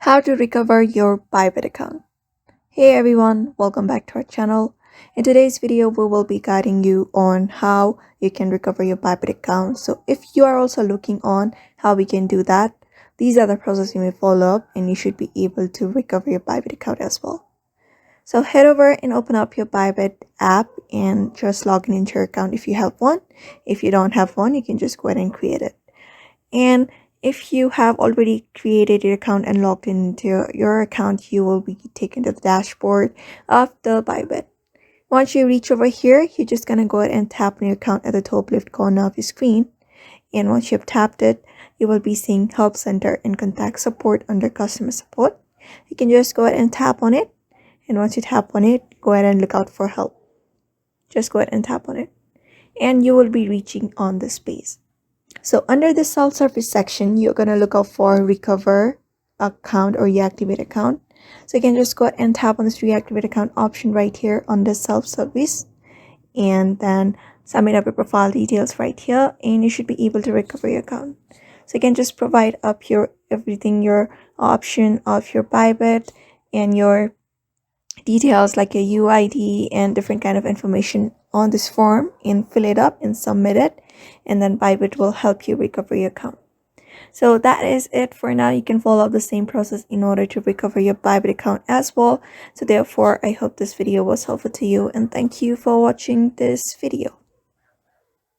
How to recover your Bybit account. Hey everyone, welcome back to our channel. In today's video, we will be guiding you on how you can recover your Bybit account. So if you are also looking on how we can do that, these are the processes you may follow up and you should be able to recover your Bybit account as well. So head over and open up your Bybit app and just log into your account if you have one. If you don't have one, you can just go ahead and create it. And if you have already created your account and logged into your account, you will be taken to the dashboard of the Bybit. Once you reach over here, you're just going to go ahead and tap on your account at the top left corner of your screen. And once you've tapped it, you will be seeing Help Center and Contact Support under Customer Support. You can just go ahead and tap on it. And once you tap on it, go ahead and look out for help. Just go ahead and tap on it. And you will be reaching on this page. So under the self-service section, you're going to look out for recover account or reactivate account. So you can just go ahead and tap on this reactivate account option right here on the self-service and then submit up your profile details right here and you should be able to recover your account. So you can just provide up your your option of your Bybit and your details like your UID and different kind of information on this form and fill it up and submit it, and then Bybit will help you recover your account. So that is it for now. You can follow up the same process in order to recover your Bybit account as well. So therefore, I hope this video was helpful to you and thank you for watching this video.